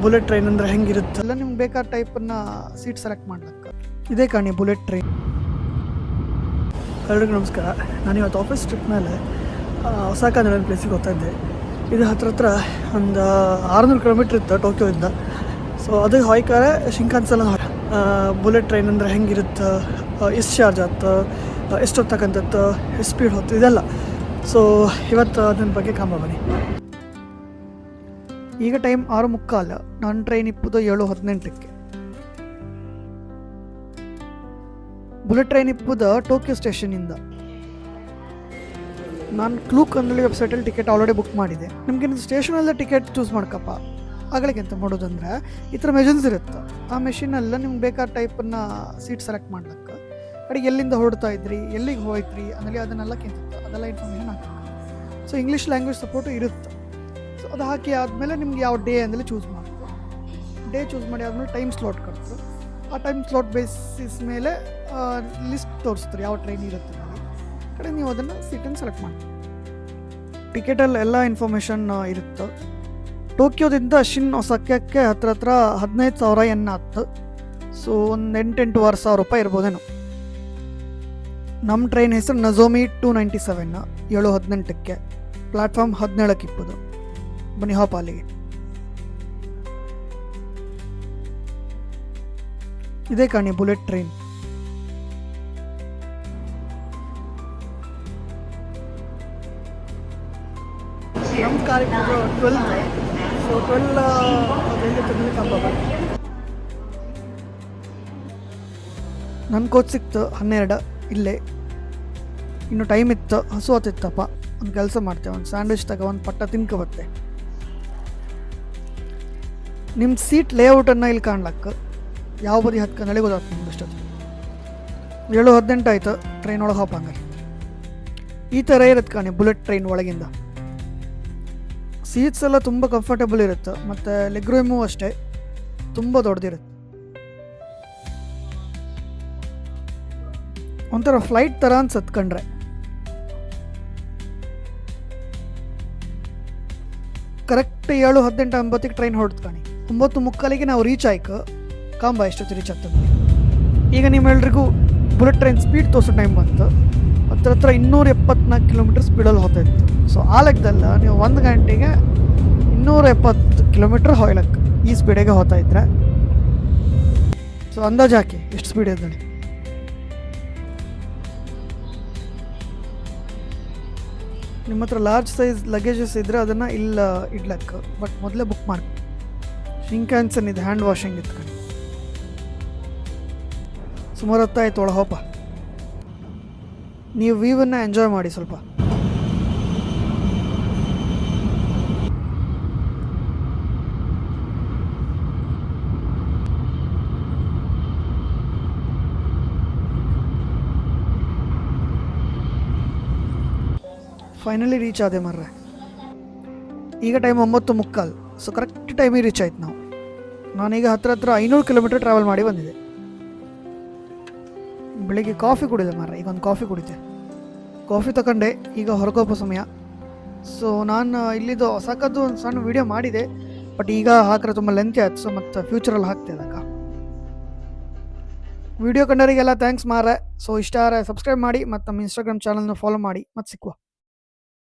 Bullet train ಅಂದರೆ ಹೆಂಗಿರುತ್ತೆ ಎಲ್ಲ ನಿಮ್ಗೆ ಬೇಕಾದ ಟೈಪನ್ನು ಸೀಟ್ ಸೆಲೆಕ್ಟ್ ಮಾಡ್ಲಿಕ್ಕೆ. ಇದೇ ಕಾಣಿ ಬುಲೆಟ್ ಟ್ರೈನ್. ಎಲ್ರಿಗೂ ನಮಸ್ಕಾರ. ನಾನು ಇವತ್ತು ಆಫೀಸ್ ಟ್ರಿಪ್ ಮೇಲೆ ಒಸಾಕ ಅನ್ನೋ ಪ್ಲೇಸಿಗೆ ಹೋಗ್ತಾ ಇದ್ದೆ. ಇದು ಹತ್ರ ಒಂದು 600 ಕಿಲೋಮೀಟ್ರ್ ಇತ್ತು ಟೋಕಿಯೋದಿಂದ. ಸೊ ಅದು ಹೊಯ್ಕಾರೆ ಶಿಂಕಾನ್ಸೆನ್ ಬುಲೆಟ್ ಟ್ರೈನ್ ಅಂದರೆ ಹೆಂಗಿರುತ್ತೆ, ಎಷ್ಟು ಚಾರ್ಜ್ ಆಯ್ತು, ಎಷ್ಟು ಹೊತ್ತಕ್ಕಂಥದ್ದು, ಎಷ್ಟು ಸ್ಪೀಡ್ ಹೊತ್ತು, ಇದೆಲ್ಲ. ಸೊ ಇವತ್ತು ಅದನ್ನ ಬಗ್ಗೆ ಬನ್ನಿ. ಈಗ ಟೈಮ್ 6:45. ನನ್ನ ಟ್ರೈನ್ ಇಪ್ಪದು 7:18. ಬುಲೆಟ್ ಟ್ರೈನ್ ಇಪ್ಪದು ಟೋಕಿಯೋ ಸ್ಟೇಷನಿಂದ. ನಾನು ಕ್ಲೂಕ್ ಅಂದೇಳಿ ವೆಬ್ಸೈಟಲ್ಲಿ ಟಿಕೆಟ್ ಆಲ್ರೆಡಿ ಬುಕ್ ಮಾಡಿದೆ. ನಿಮ್ಗೆ ಸ್ಟೇಷನಲ್ಲೇ ಟಿಕೆಟ್ ಚೂಸ್ ಮಾಡ್ಕಪ್ಪ. ಆಗಲಿಕ್ಕೆ ಎಂತ ಮಾಡೋದಂದ್ರೆ ಈ ಥರ ಮೆಷಿನ್ಸ್ ಇರುತ್ತೆ. ಆ ಮೆಷಿನೆಲ್ಲ ನಿಮ್ಗೆ ಬೇಕಾದ ಟೈಪನ್ನು ಸೀಟ್ ಸೆಲೆಕ್ಟ್ ಮಾಡ್ಲಿಕ್ಕೆ, ಕಡೆಗೆ ಎಲ್ಲಿಂದ ಹೊರಡ್ತಾ ಇದ್ರಿ, ಎಲ್ಲಿಗೆ ಹೋಯ್ತ್ರಿ ಅನ್ನಲಿ ಅದನ್ನೆಲ್ಲ ಕೇಳ್ತಿತ್ತು. ಅದೆಲ್ಲ ಇನ್ಫಾರ್ಮೇಷನ್ ಹಾಕಬೇಕು. ಸೊ ಇಂಗ್ಲೀಷ್ ಲ್ಯಾಂಗ್ವೇಜ್ ಸಪೋರ್ಟು ಇರುತ್ತೆ. ಸೊ ಅದು ಹಾಕಿ ಆದಮೇಲೆ ನಿಮ್ಗೆ ಯಾವ ಡೇ ಅಂದೇಳಿ ಚೂಸ್ ಮಾಡ್ತೀವಿ. ಡೇ ಚೂಸ್ ಮಾಡಿ ಆದಮೇಲೆ ಟೈಮ್ ಸ್ಲಾಟ್ ಕೊಡ್ತಾರೆ. ಆ ಟೈಮ್ ಸ್ಲಾಟ್ ಬೇಸಿಸ್ ಮೇಲೆ ಲಿಸ್ಟ್ ತೋರಿಸ್ತಾರೆ ಯಾವ ಟ್ರೈನ್ ಇರುತ್ತೆ ಅಲ್ಲಿ. ಕಡೆ ನೀವು ಅದನ್ನು ಸೀಟನ್ನು ಸೆಲೆಕ್ಟ್ ಮಾಡಿ. ಟಿಕೆಟಲ್ಲಿ ಎಲ್ಲ ಇನ್ಫಾರ್ಮೇಷನ್ ಇರುತ್ತೆ. ಟೋಕಿಯೋದಿಂದ ಒಸಾಕಕ್ಕೆ ಹತ್ರ 15,000 ಎನ್ ಆಯ್ತು. ಸೊ ಒಂದು 8,000 ರೂಪಾಯಿ ಇರ್ಬೋದೇನೋ. ನಮ್ಮ ಟ್ರೈನ್ ಹೆಸರು ನಜೋಮಿ 297, 7:18. ಪ್ಲ್ಯಾಟ್ಫಾರ್ಮ್ 17ಕ್ಕೆ ಇಪ್ಪದು. ಬನ್ನಿ ಹಾಪ್ ಅಲ್ಲಿಗೆ. ಇದೇ ಕಾಣಿ ಬುಲೆಟ್ ಟ್ರೈನ್. ನಮ್ಮ ಕಾರಿಗೆ 12. ಸೊ 12 ನನ್ನ ಕೋಚ್ ಸಿಕ್ತು 12. ಇಲ್ಲೇ ಇನ್ನು ಟೈಮ್ ಇತ್ತು, ಹಸು ಆತಿತ್ತಪ್ಪ. ಒಂದು ಕೆಲಸ ಮಾಡ್ತೇವೆ, ಒಂದು ಸ್ಯಾಂಡ್ವಿಚ್ ಒಂದು ಪಟ್ಟ ತಿನ್ಕೊಬತ್ತೆ. ನಿಮ್ಮ ಸೀಟ್ ಲೇಔಟನ್ನು ಇಲ್ಲಿ ಕಾಣ್ಲಕ್ಕೆ ಯಾವ ಬದಿ ಹತ್ಕೊಂಡು ಗೊತ್ತಾಗ್ತದೆ ನಿಮ್ಗೆ ಅಷ್ಟೊತ್ತು. 7:18 ಆಯಿತು. ಟ್ರೈನ್ ಒಳಗೆ ಹಾಪಂಗಾರೆ ಈ ಥರ ಇರುತ್ತೆ ಕಾಣಿ ಬುಲೆಟ್ ಟ್ರೈನ್ ಒಳಗಿಂದ. ಸೀಟ್ಸ್ ಎಲ್ಲ ತುಂಬ ಕಂಫರ್ಟೇಬಲ್ ಇರುತ್ತೆ. ಮತ್ತು ಲೆಗ್ ರೂಮು ಅಷ್ಟೇ ತುಂಬ ದೊಡ್ಡದಿರುತ್ತೆ. ಒಂಥರ ಫ್ಲೈಟ್ ಥರ ಅನ್ಸತ್ತೆ ಕಂಡ್ರೆ. ಕರೆಕ್ಟ್ 7:18 ಟ್ರೈನ್ ಹೊರಡ್ತು ಕಾಣಿ. 9:45 ನಾವು ರೀಚ್ ಆಯ್ಕೆ. ಕಾಂಬ ಎಷ್ಟೊತ್ತು ರೀಚ್ ಆಗ್ತದೆ. ಈಗ ನಿಮ್ಮೆಲ್ರಿಗೂ ಬುಲೆಟ್ ಟ್ರೈನ್ ಸ್ಪೀಡ್ ತೋರಿಸೋ ಟೈಮ್ ಬಂತು. ಹತ್ರ 274 ಕಿಲೋಮೀಟರ್ ಸ್ಪೀಡಲ್ಲಿ ಹೋಗ್ತಾಯಿತ್ತು. ಸೊ ಆ ಲೆಕ್ಕದಲ್ಲ ನೀವು 1 ಗಂಟೆಗೆ 270 ಕಿಲೋಮೀಟ್ರ್ ಹೊಯ್ಲಕ್ಕೆ ಈ ಸ್ಪೀಡಿಗೆ ಹೋಗ್ತಾ ಇದ್ರೆ. ಸೊ ಅಂದಾಜು ಹಾಕಿ ಎಷ್ಟು ಸ್ಪೀಡ್ ಇದ್ದಾನೆ. ನಿಮ್ಮ ಹತ್ರ ಲಾರ್ಜ್ ಸೈಜ್ ಲಗೇಜಸ್ ಇದ್ದರೆ ಅದನ್ನು ಇಲ್ಲ ಇಡ್ಲಕ್ಕೆ. ಬಟ್ ಮೊದಲೇ ಬುಕ್ ಮಾಡಿ. ಶಿಂಕಾನ್ಸೆನ್ ಇದೆ, ಹ್ಯಾಂಡ್ ವಾಷಿಂಗ್ ಇತ್ತು. ಸುಮಾರು ಹೊತ್ತಾಯ್ತು ಒಳ ಹೋಪ. ನೀವು ವ್ಯೂವನ್ನು ಎಂಜಾಯ್ ಮಾಡಿ ಸ್ವಲ್ಪ. ಫೈನಲಿ ರೀಚ್ ಆದೆ ಮರ್ರೆ. ಈಗ ಟೈಮ್ 9:45. ಸೊ ಕರೆಕ್ಟ್ ಟೈಮಿಗೆ ರೀಚ್ ಆಯ್ತು ನಾವು. ನಾನೀಗ ಹತ್ರ 500 ಕಿಲೋಮೀಟರ್ ಟ್ರಾವೆಲ್ ಮಾಡಿ ಬಂದಿದೆ. ಬೆಳಿಗ್ಗೆ ಕಾಫಿ ಕುಡಿದೆ ಮಾರ್ರೆ. ಈಗ ಒಂದು ಕಾಫಿ ಕುಡಿತೆ. ಕಾಫಿ ತಗೊಂಡೆ. ಈಗ ಹೊರಗೋಪ ಸಮಯ. ಸೊ ನಾನು ಇಲ್ಲಿದ್ದು ಒಸಾಕದ್ದು ಒಂದು ಸಣ್ಣ ವೀಡಿಯೋ ಮಾಡಿದೆ. ಬಟ್ ಈಗ ಹಾಕಿದ್ರೆ ತುಂಬ ಲೆಂತಿ ಆಯ್ತು. ಸೊ ಮತ್ತು ಫ್ಯೂಚರಲ್ಲಿ ಹಾಕ್ತೆ ಅದಕ್ಕ. ವಿಡಿಯೋ ಕಂಡವರಿಗೆಲ್ಲ ಥ್ಯಾಂಕ್ಸ್ ಮಾರ್ರೆ. ಸೊ ಇಷ್ಟ ಆದರೆ ಸಬ್ಸ್ಕ್ರೈಬ್ ಮಾಡಿ ಮತ್ತು ನಮ್ಮ ಇನ್ಸ್ಟಾಗ್ರಾಮ್ ಚಾನಲ್ನ ಫಾಲೋ ಮಾಡಿ. ಮತ್ತು ಸಿಕ್ಕುವ.